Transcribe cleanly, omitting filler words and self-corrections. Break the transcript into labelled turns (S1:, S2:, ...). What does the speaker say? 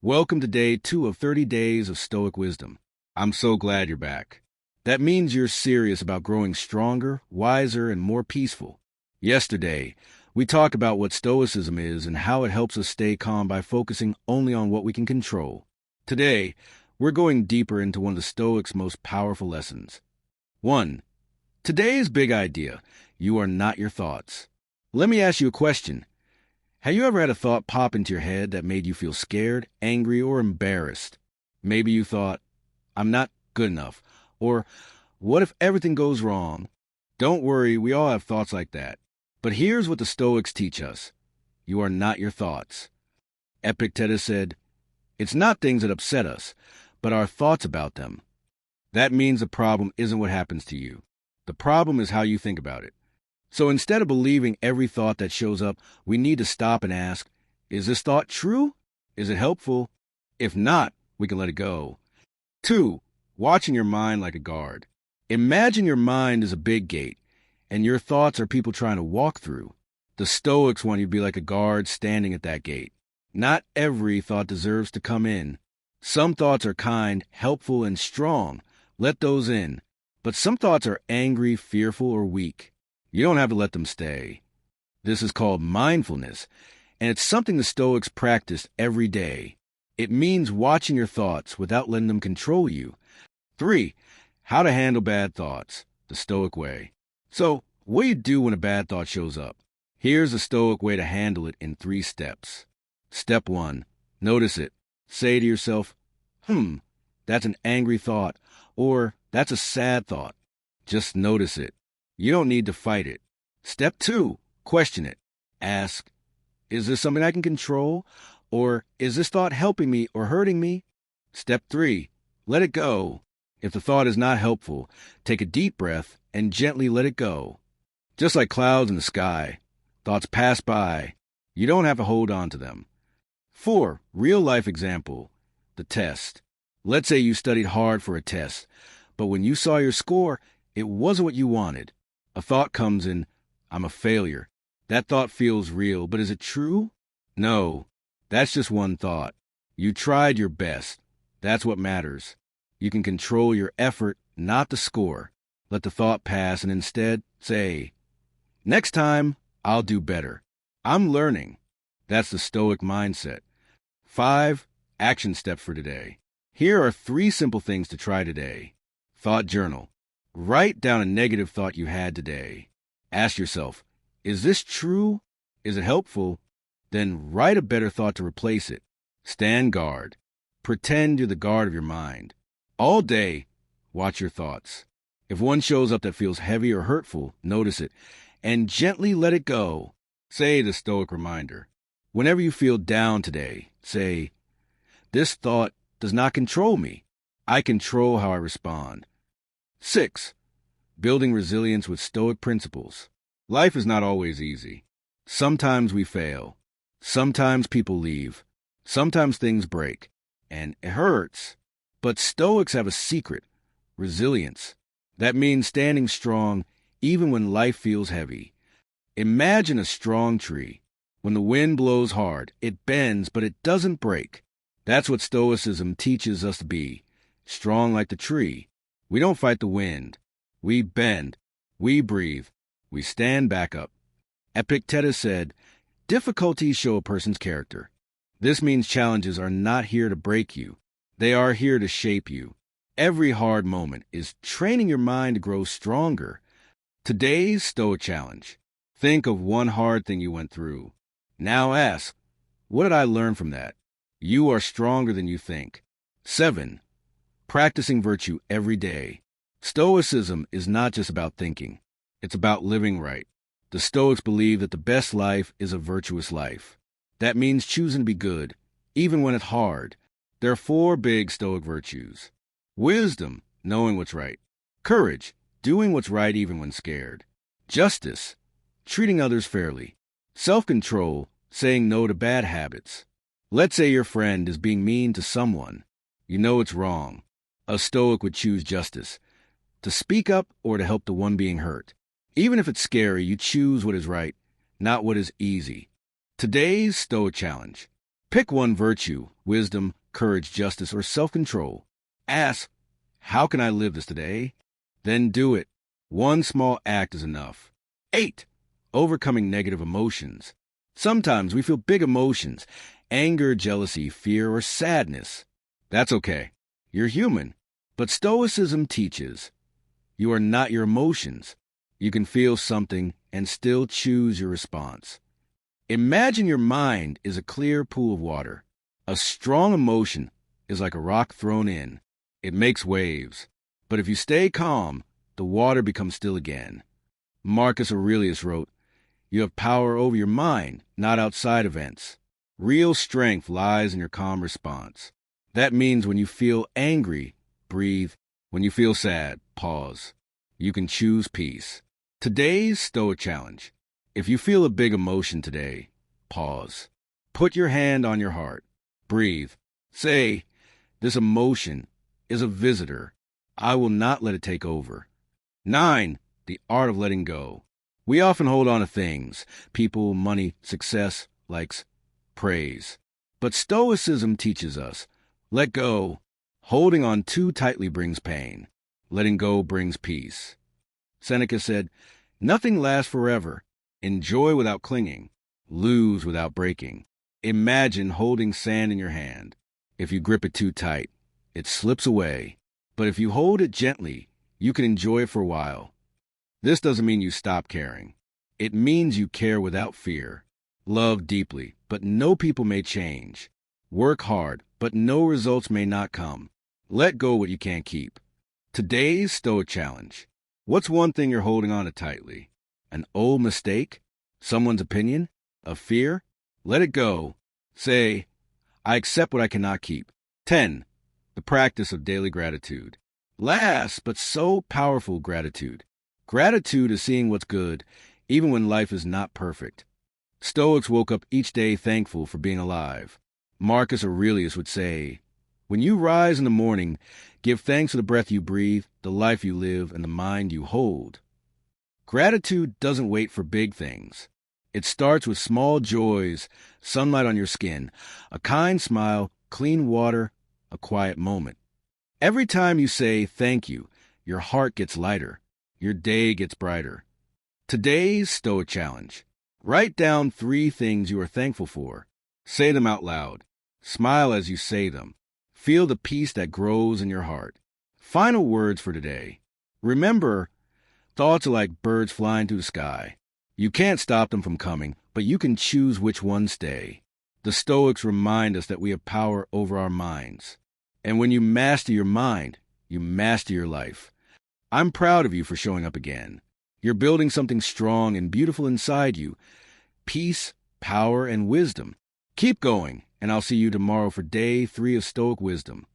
S1: Welcome to day 2 of 30 Days of Stoic Wisdom. I'm so glad you're back. That means you're serious about growing stronger, wiser, and more peaceful. Yesterday, we talked about what Stoicism is and how it helps us stay calm by focusing only on what we can control. Today, we're going deeper into one of the Stoics' most powerful lessons. 1. Today's big idea: you are not your thoughts. Let me ask you a question. Have you ever had a thought pop into your head that made you feel scared, angry, or embarrassed? Maybe you thought, I'm not good enough, or what if everything goes wrong? Don't worry, we all have thoughts like that. But here's what the Stoics teach us. You are not your thoughts. Epictetus said, it's not things that upset us, but our thoughts about them. That means the problem isn't what happens to you. The problem is how you think about it. So instead of believing every thought that shows up, we need to stop and ask, is this thought true? Is it helpful? If not, we can let it go. 2. Watching your mind like a guard. Imagine your mind is a big gate, and your thoughts are people trying to walk through. The Stoics want you to be like a guard standing at that gate. Not every thought deserves to come in. Some thoughts are kind, helpful, and strong. Let those in. But some thoughts are angry, fearful, or weak. You don't have to let them stay. This is called mindfulness, and it's something the Stoics practice every day. It means watching your thoughts without letting them control you. 3. How to handle bad thoughts, the Stoic way. So, what do you do when a bad thought shows up? Here's the Stoic way to handle it in 3 steps. Step 1. Notice it. Say to yourself, that's an angry thought, or that's a sad thought. Just notice it. You don't need to fight it. Step 2, question it. Ask, is this something I can control? Or is this thought helping me or hurting me? Step 3, let it go. If the thought is not helpful, take a deep breath and gently let it go. Just like clouds in the sky, thoughts pass by. You don't have to hold on to them. 4, real-life example, the test. Let's say you studied hard for a test, but when you saw your score, it wasn't what you wanted. A thought comes in, I'm a failure. That thought feels real, but is it true? No, that's just one thought. You tried your best. That's what matters. You can control your effort, not the score. Let the thought pass and instead say, next time, I'll do better. I'm learning. That's the Stoic mindset. 5, action steps for today. Here are 3 simple things to try today. Thought journal. Write down a negative thought you had today. Ask yourself, is this true? Is it helpful? Then write a better thought to replace it. Stand guard. Pretend you're the guard of your mind. All day, watch your thoughts. If one shows up that feels heavy or hurtful, notice it, and gently let it go. Say the Stoic reminder. Whenever you feel down today, say, this thought does not control me. I control how I respond. 6. Building resilience with Stoic principles. Life is not always easy. Sometimes we fail. Sometimes people leave. Sometimes things break. And it hurts. But Stoics have a secret: resilience. That means standing strong even when life feels heavy. Imagine a strong tree. When the wind blows hard, it bends, but it doesn't break. That's what Stoicism teaches us to be. Strong like the tree. We don't fight the wind. We bend. We breathe. We stand back up. Epictetus said, difficulties show a person's character. This means challenges are not here to break you. They are here to shape you. Every hard moment is training your mind to grow stronger. Today's Stoic challenge. Think of one hard thing you went through. Now ask, what did I learn from that? You are stronger than you think. 7. Practicing virtue every day. Stoicism is not just about thinking. It's about living right. The Stoics believe that the best life is a virtuous life. That means choosing to be good, even when it's hard. There are 4 big Stoic virtues. Wisdom, knowing what's right. Courage, doing what's right even when scared. Justice, treating others fairly. Self-control, saying no to bad habits. Let's say your friend is being mean to someone. You know it's wrong. A Stoic would choose justice, to speak up or to help the one being hurt. Even if it's scary, you choose what is right, not what is easy. Today's Stoic challenge. Pick one virtue: wisdom, courage, justice, or self-control. Ask, how can I live this today? Then do it. One small act is enough. 8. Overcoming negative emotions. Sometimes we feel big emotions: anger, jealousy, fear, or sadness. That's okay. You're human. But Stoicism teaches you are not your emotions. You can feel something and still choose your response. Imagine your mind is a clear pool of water. A strong emotion is like a rock thrown in. It makes waves. But if you stay calm, the water becomes still again. Marcus Aurelius wrote, "You have power over your mind, not outside events." Real strength lies in your calm response. That means when you feel angry, breathe. When you feel sad, pause. You can choose peace. Today's Stoic challenge. If you feel a big emotion today, pause. Put your hand on your heart. Breathe. Say, this emotion is a visitor. I will not let it take over. 9. The art of letting go. We often hold on to things: people, money, success, likes, praise. But Stoicism teaches us, let go. Holding on too tightly brings pain. Letting go brings peace. Seneca said, nothing lasts forever. Enjoy without clinging. Lose without breaking. Imagine holding sand in your hand. If you grip it too tight, it slips away. But if you hold it gently, you can enjoy it for a while. This doesn't mean you stop caring. It means you care without fear. Love deeply, but no people may change. Work hard, but no results may not come. Let go what you can't keep. Today's Stoic challenge. What's one thing you're holding on to tightly? An old mistake? Someone's opinion? A fear? Let it go. Say, I accept what I cannot keep. 10. The practice of daily gratitude. Last, but so powerful, gratitude. Gratitude is seeing what's good, even when life is not perfect. Stoics woke up each day thankful for being alive. Marcus Aurelius would say, when you rise in the morning, give thanks for the breath you breathe, the life you live, and the mind you hold. Gratitude doesn't wait for big things. It starts with small joys: sunlight on your skin, a kind smile, clean water, a quiet moment. Every time you say thank you, your heart gets lighter, your day gets brighter. Today's Stoic challenge. Write down 3 things you are thankful for. Say them out loud. Smile as you say them. Feel the peace that grows in your heart. Final words for today. Remember, thoughts are like birds flying through the sky. You can't stop them from coming, but you can choose which ones stay. The Stoics remind us that we have power over our minds. And when you master your mind, you master your life. I'm proud of you for showing up again. You're building something strong and beautiful inside you: peace, power, and wisdom. Keep going, and I'll see you tomorrow for day 3 of Stoic Wisdom.